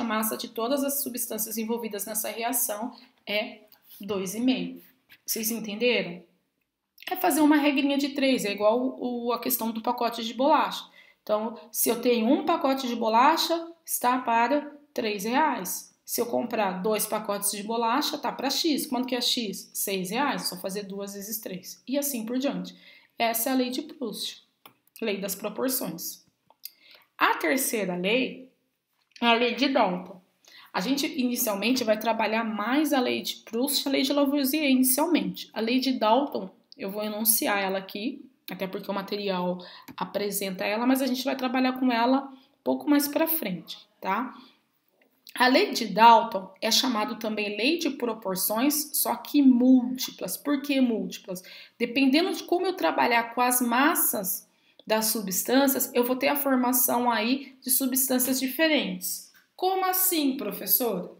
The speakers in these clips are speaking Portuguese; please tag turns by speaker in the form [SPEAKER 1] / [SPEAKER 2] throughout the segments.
[SPEAKER 1] a massa de todas as substâncias envolvidas nessa reação é 2,5. Vocês entenderam? É fazer uma regrinha de 3, é igual a questão do pacote de bolacha. Então, se eu tenho um pacote de bolacha, está para R$3. Se eu comprar 2 pacotes de bolacha, está para X. Quanto que é X? R$6. É só fazer 2 vezes 3. E assim por diante. Essa é a lei de Proust, lei das proporções. A terceira lei é a lei de Dalton. A gente inicialmente vai trabalhar mais a lei de Proust e a lei de Lavoisier inicialmente. A lei de Dalton, eu vou enunciar ela aqui, até porque o material apresenta ela, mas a gente vai trabalhar com ela um pouco mais para frente, tá? A lei de Dalton é chamada também lei de proporções, só que múltiplas. Por que múltiplas? Dependendo de como eu trabalhar com as massas das substâncias, eu vou ter a formação aí de substâncias diferentes. Como assim, professor?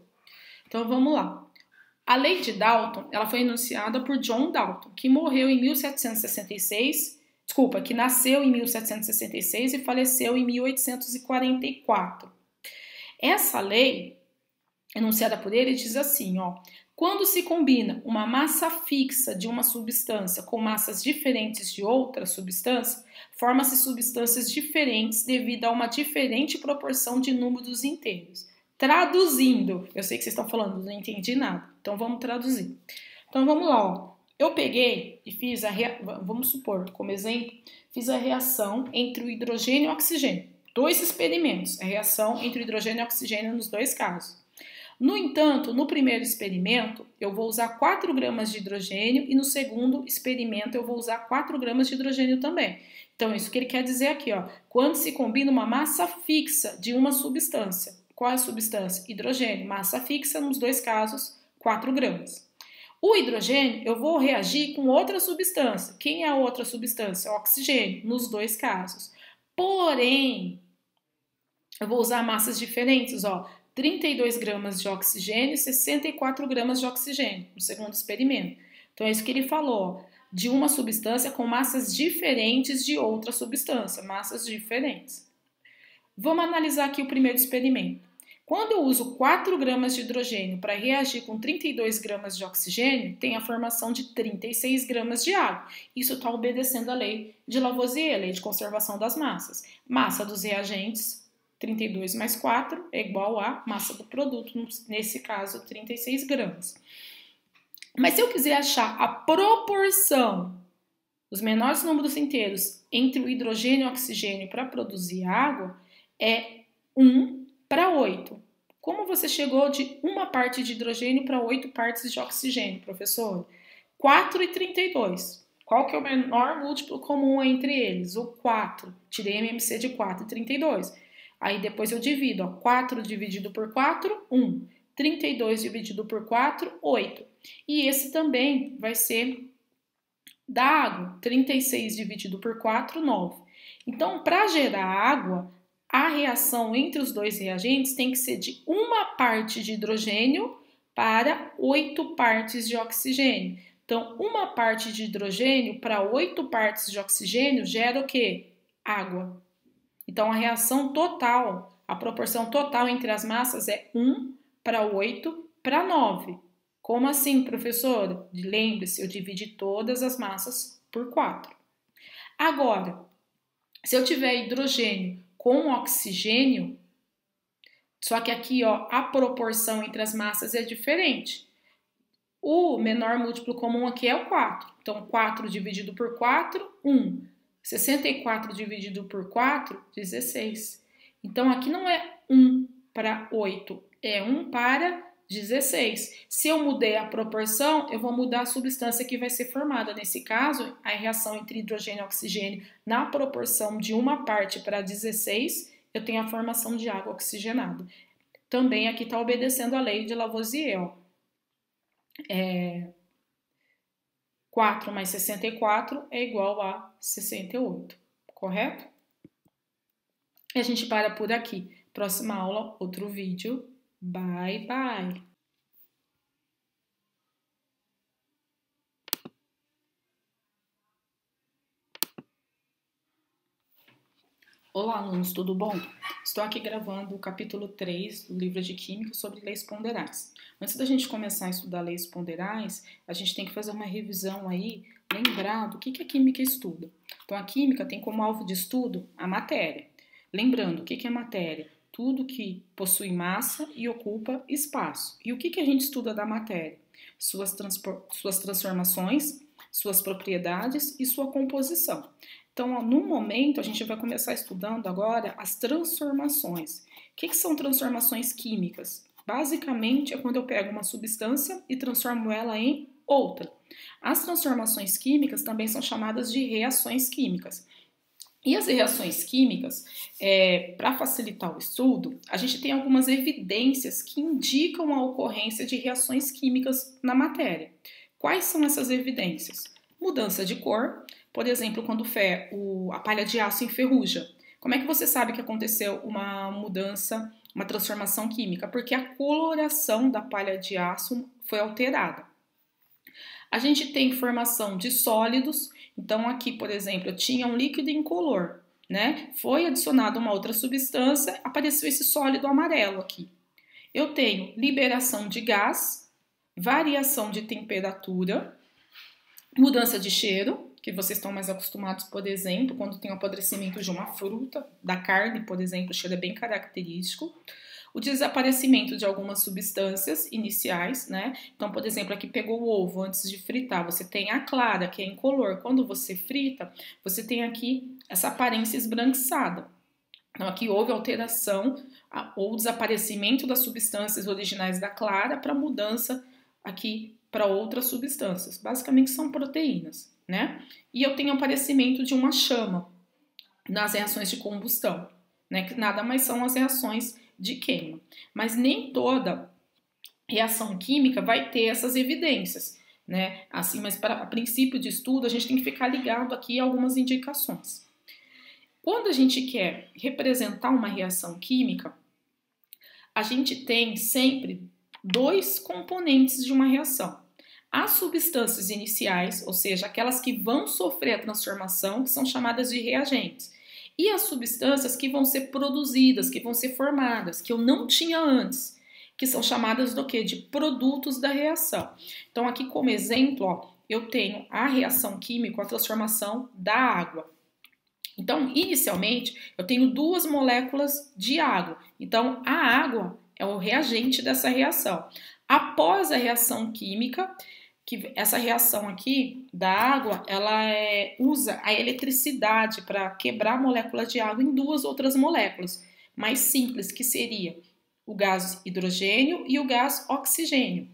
[SPEAKER 1] Então vamos lá. A lei de Dalton, ela foi enunciada por John Dalton, que morreu em 1766, que nasceu em 1766 e faleceu em 1844. Essa lei, enunciada por ele, diz assim, ó: quando se combina uma massa fixa de uma substância com massas diferentes de outra substância, forma-se substâncias diferentes devido a uma diferente proporção de números inteiros. Traduzindo, eu sei que vocês estão falando, não entendi nada, então vamos traduzir. Então vamos lá, ó. Eu peguei e fiz vamos supor, como exemplo, fiz a reação entre o hidrogênio e o oxigênio. 2 experimentos, a reação entre o hidrogênio e o oxigênio nos 2 casos. No entanto, no primeiro experimento, eu vou usar 4 gramas de hidrogênio e no segundo experimento eu vou usar 4 gramas de hidrogênio também. Então, isso que ele quer dizer aqui, ó, quando se combina uma massa fixa de uma substância. Qual é a substância? Hidrogênio, massa fixa, nos 2 casos, 4 gramas. O hidrogênio, eu vou reagir com outra substância. Quem é a outra substância? O oxigênio, nos 2 casos. Porém, eu vou usar massas diferentes, ó, 32 gramas de oxigênio e 64 gramas de oxigênio, no segundo experimento. Então, é isso que ele falou, ó, de uma substância com massas diferentes de outra substância, massas diferentes. Vamos analisar aqui o primeiro experimento. Quando eu uso 4 gramas de hidrogênio para reagir com 32 gramas de oxigênio, tem a formação de 36 gramas de água. Isso está obedecendo a lei de Lavoisier, a lei de conservação das massas. Massa dos reagentes, 32 mais 4 é igual à massa do produto, nesse caso, 36 gramas. Mas se eu quiser achar a proporção, os menores números inteiros, entre o hidrogênio e o oxigênio para produzir água, é 1:8. Como você chegou de uma parte de hidrogênio para 8 partes de oxigênio, professor? 4 e 32. Qual que é o menor múltiplo comum entre eles? O 4. Tirei MMC de 4 e 32. Aí depois eu divido, ó, 4 dividido por 4, 1. 32 dividido por 4, 8. E esse também vai ser da água. 36 dividido por 4, 9. Então, para gerar água, a reação entre os 2 reagentes tem que ser de uma parte de hidrogênio para 8 partes de oxigênio. Então, uma parte de hidrogênio para 8 partes de oxigênio gera o quê? Água. Então, a reação total, a proporção total entre as massas é 1:8:9. Como assim, professora? Lembre-se, eu dividi todas as massas por 4. Agora, se eu tiver hidrogênio com oxigênio, só que aqui, ó, a proporção entre as massas é diferente. O menor múltiplo comum aqui é o 4. Então, 4 dividido por 4, 1. 64 dividido por 4, 16. Então, aqui não é 1:8, é 1:16. Se eu mudei a proporção, eu vou mudar a substância que vai ser formada. Nesse caso, a reação entre hidrogênio e oxigêno na proporção de 1:16, eu tenho a formação de água oxigenada. Também aqui está obedecendo a lei de Lavoisier, ó. 4 mais 64 é igual a 68, correto? E a gente para por aqui. Próxima aula, outro vídeo. Bye, bye! Olá, alunos, tudo bom? Estou aqui gravando o capítulo 3 do livro de Química sobre leis ponderais. Antes da gente começar a estudar leis ponderais, a gente tem que fazer uma revisão aí, lembrar do que a química estuda. Então, a química tem como alvo de estudo a matéria. Lembrando, o que é matéria? Tudo que possui massa e ocupa espaço. E o que a gente estuda da matéria? Suas transformações, suas propriedades e sua composição. Então, no momento, a gente vai começar estudando agora as transformações. O que são transformações químicas? Basicamente, é quando eu pego uma substância e transformo ela em outra. As transformações químicas também são chamadas de reações químicas. E as reações químicas, para facilitar o estudo, a gente tem algumas evidências que indicam a ocorrência de reações químicas na matéria. Quais são essas evidências? Mudança de cor. Por exemplo, quando a palha de aço enferruja. Como é que você sabe que aconteceu uma mudança, uma transformação química? Porque a coloração da palha de aço foi alterada. A gente tem formação de sólidos. Então, aqui, por exemplo, eu tinha um líquido incolor, né? Foi adicionada uma outra substância, apareceu esse sólido amarelo aqui. Eu tenho liberação de gás, variação de temperatura, mudança de cheiro, que vocês estão mais acostumados, por exemplo, quando tem o apodrecimento de uma fruta, da carne, por exemplo, o cheiro é bem característico. O desaparecimento de algumas substâncias iniciais, né? Então, por exemplo, aqui pegou o ovo antes de fritar, você tem a clara, que é incolor. Quando você frita, você tem aqui essa aparência esbranquiçada. Então, aqui houve alteração ou desaparecimento das substâncias originais da clara para mudança aqui para outras substâncias. Basicamente são proteínas, né? E eu tenho aparecimento de uma chama nas reações de combustão, né? Que nada mais são as reações de queima. Mas nem toda reação química vai ter essas evidências, né? Assim, mas para princípio de estudo, a gente tem que ficar ligado aqui a algumas indicações. Quando a gente quer representar uma reação química, a gente tem sempre dois componentes de uma reação. As substâncias iniciais, ou seja, aquelas que vão sofrer a transformação, que são chamadas de reagentes. E as substâncias que vão ser produzidas, que vão ser formadas, que eu não tinha antes, que são chamadas do quê? De produtos da reação. Então, aqui como exemplo, ó, eu tenho a reação química, a transformação da água. Então, inicialmente, eu tenho duas moléculas de água. Então, a água é o reagente dessa reação. Após a reação química, que essa reação aqui da água, ela usa a eletricidade para quebrar a molécula de água em duas outras moléculas mais simples, que seria o gás hidrogênio e o gás oxigênio.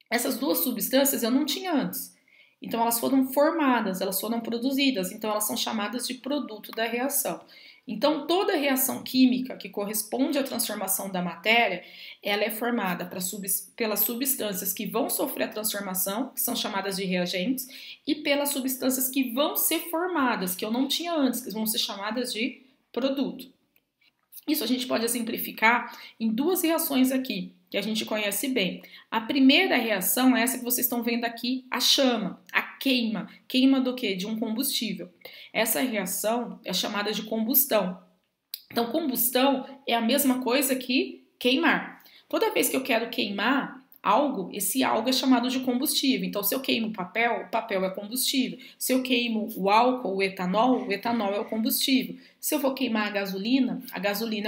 [SPEAKER 1] Essas duas substâncias eu não tinha antes. Então, elas foram formadas, elas foram produzidas, então elas são chamadas de produto da reação. Então, toda reação química que corresponde à transformação da matéria, ela é formada pelas substâncias que vão sofrer a transformação, que são chamadas de reagentes, e pelas substâncias que vão ser formadas, que eu não tinha antes, que vão ser chamadas de produto. Isso a gente pode exemplificar em duas reações aqui, que a gente conhece bem. A primeira reação é essa que vocês estão vendo aqui, a chama, a queima. Queima do quê? De um combustível. Essa reação é chamada de combustão. Então, combustão é a mesma coisa que queimar. Toda vez que eu quero queimar algo, esse algo é chamado de combustível. Então, se eu queimo o papel é combustível. Se eu queimo o álcool, o etanol é o combustível. Se eu vou queimar a gasolina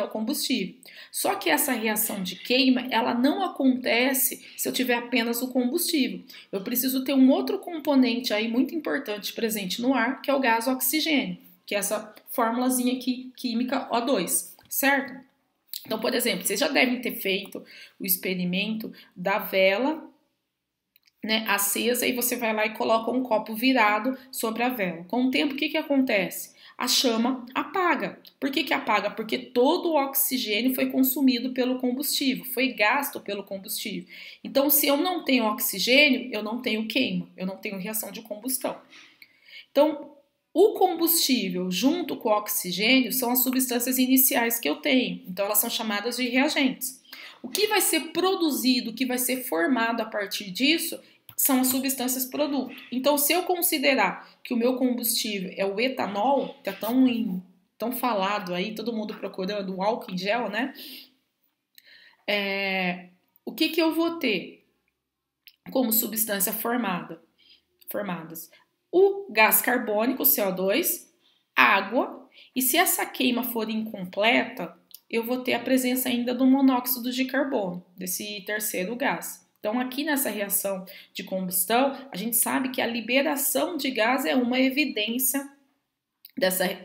[SPEAKER 1] é o combustível. Só que essa reação de queima, ela não acontece se eu tiver apenas o combustível. Eu preciso ter um outro componente aí muito importante presente no ar, que é o gás oxigênio, que é essa formulazinha aqui, química O2, certo? Então, por exemplo, vocês já devem ter feito o experimento da vela, né, acesa, e você vai lá e coloca um copo virado sobre a vela. Com o tempo, o que acontece? A chama apaga. Por que apaga? Porque todo o oxigênio foi consumido pelo combustível, foi gasto pelo combustível. Então, se eu não tenho oxigênio, eu não tenho queima, eu não tenho reação de combustão. Então, o combustível junto com o oxigênio são as substâncias iniciais que eu tenho. Então, elas são chamadas de reagentes. O que vai ser produzido, o que vai ser formado a partir disso, são as substâncias produto. Então, se eu considerar que o meu combustível é o etanol, que é tão tão falado aí, todo mundo procurando um álcool em gel, né? O que eu vou ter como substância formadas? O gás carbônico, CO2, água, e se essa queima for incompleta, eu vou ter a presença ainda do monóxido de carbono, desse terceiro gás. Então, aqui nessa reação de combustão, a gente sabe que a liberação de gás é uma evidência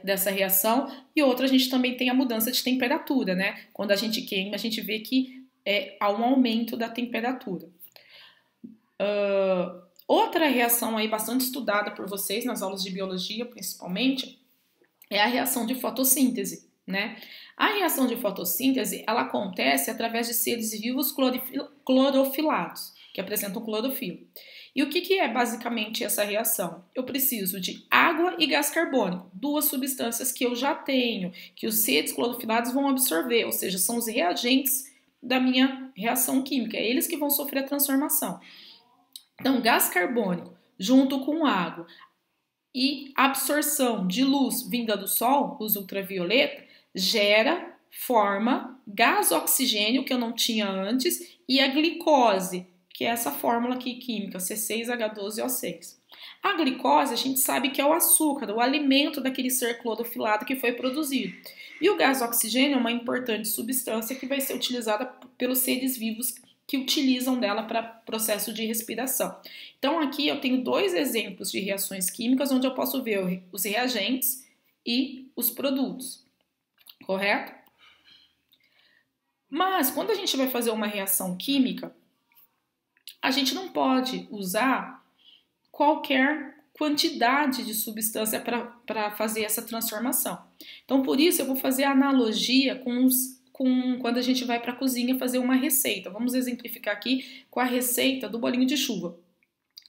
[SPEAKER 1] dessa reação, e outra, a gente também tem a mudança de temperatura, né? Quando a gente queima, a gente vê que há um aumento da temperatura. Outra reação aí bastante estudada por vocês nas aulas de biologia, principalmente, é a reação de fotossíntese, né? A reação de fotossíntese, ela acontece através de seres vivos clorofilados, que apresentam clorofila. E o que é basicamente essa reação? Eu preciso de água e gás carbônico, duas substâncias que eu já tenho, que os seres clorofilados vão absorver, ou seja, são os reagentes da minha reação química, é eles que vão sofrer a transformação. Então, gás carbônico junto com água e absorção de luz vinda do sol, luz ultravioleta, forma gás oxigênio, que eu não tinha antes, e a glicose, que é essa fórmula aqui química, C6H12O6. A glicose, a gente sabe que é o açúcar, o alimento daquele ser clorofilado que foi produzido. E o gás oxigênio é uma importante substância que vai ser utilizada pelos seres vivos que utilizam dela para processo de respiração. Então, aqui eu tenho dois exemplos de reações químicas onde eu posso ver os reagentes e os produtos, correto? Mas, quando a gente vai fazer uma reação química, a gente não pode usar qualquer quantidade de substância para fazer essa transformação. Então, por isso, eu vou fazer a analogia com quando a gente vai para a cozinha fazer uma receita. Vamos exemplificar aqui com a receita do bolinho de chuva,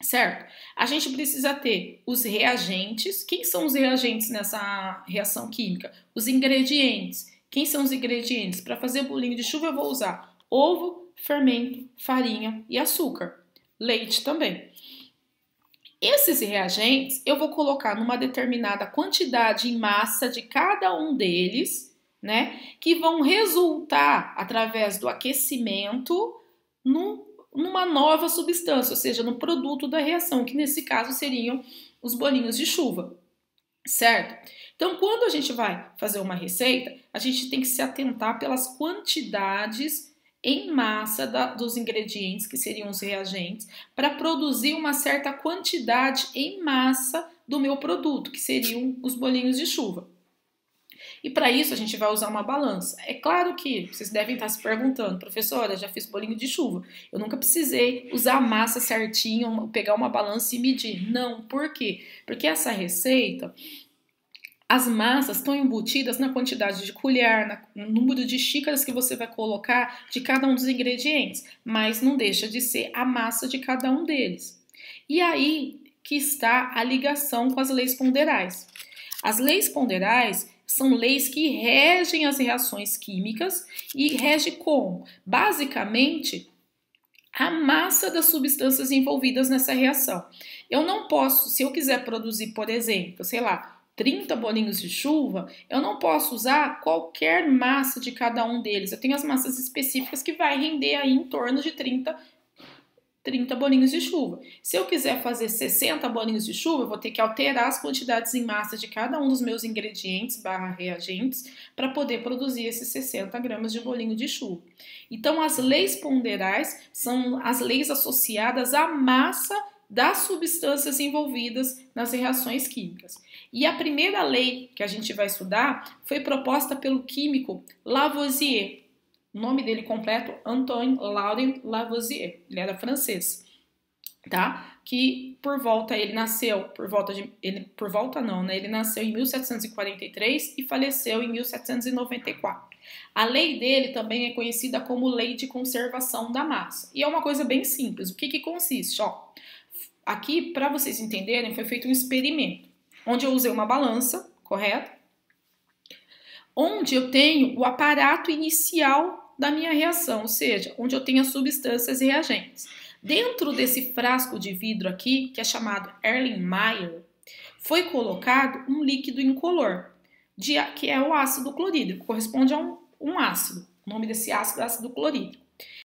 [SPEAKER 1] certo? A gente precisa ter os reagentes. Quem são os reagentes nessa reação química? Os ingredientes. Quem são os ingredientes? Para fazer bolinho de chuva eu vou usar ovo, fermento, farinha e açúcar. Leite também. Esses reagentes eu vou colocar numa determinada quantidade em massa de cada um deles, né, que vão resultar, através do aquecimento, numa nova substância, ou seja, no produto da reação, que nesse caso seriam os bolinhos de chuva, certo? Então, quando a gente vai fazer uma receita, a gente tem que se atentar pelas quantidades em massa dos ingredientes, que seriam os reagentes, para produzir uma certa quantidade em massa do meu produto, que seriam os bolinhos de chuva. E para isso a gente vai usar uma balança. É claro que vocês devem estar se perguntando, professora, já fiz bolinho de chuva, eu nunca precisei usar a massa certinho, pegar uma balança e medir. Não, por quê? Porque essa receita, as massas estão embutidas na quantidade de colher, no número de xícaras que você vai colocar de cada um dos ingredientes, mas não deixa de ser a massa de cada um deles. E aí que está a ligação com as leis ponderais. As leis ponderais são leis que regem as reações químicas e regem como? Basicamente, a massa das substâncias envolvidas nessa reação. Eu não posso, se eu quiser produzir, por exemplo, sei lá, 30 bolinhos de chuva, eu não posso usar qualquer massa de cada um deles. Eu tenho as massas específicas que vai render aí em torno de 30 bolinhos de chuva. Se eu quiser fazer 60 bolinhos de chuva, eu vou ter que alterar as quantidades em massa de cada um dos meus ingredientes / reagentes para poder produzir esses 60 gramas de bolinho de chuva. Então, as leis ponderais são as leis associadas à massa das substâncias envolvidas nas reações químicas. E a primeira lei que a gente vai estudar foi proposta pelo químico Lavoisier. O nome dele completo, Antoine Laurent Lavoisier. Ele era francês, tá? Que ele nasceu ele nasceu em 1743 e faleceu em 1794. A lei dele também é conhecida como lei de conservação da massa. E é uma coisa bem simples. O que consiste? Aqui, para vocês entenderem, foi feito um experimento, onde eu usei uma balança, correto? Onde eu tenho o aparato inicial da minha reação, ou seja, onde eu tenho as substâncias reagentes. Dentro desse frasco de vidro aqui, que é chamado Erlenmeyer, foi colocado um líquido incolor. que é o ácido clorídrico, corresponde a um ácido. O nome desse ácido é ácido clorídrico.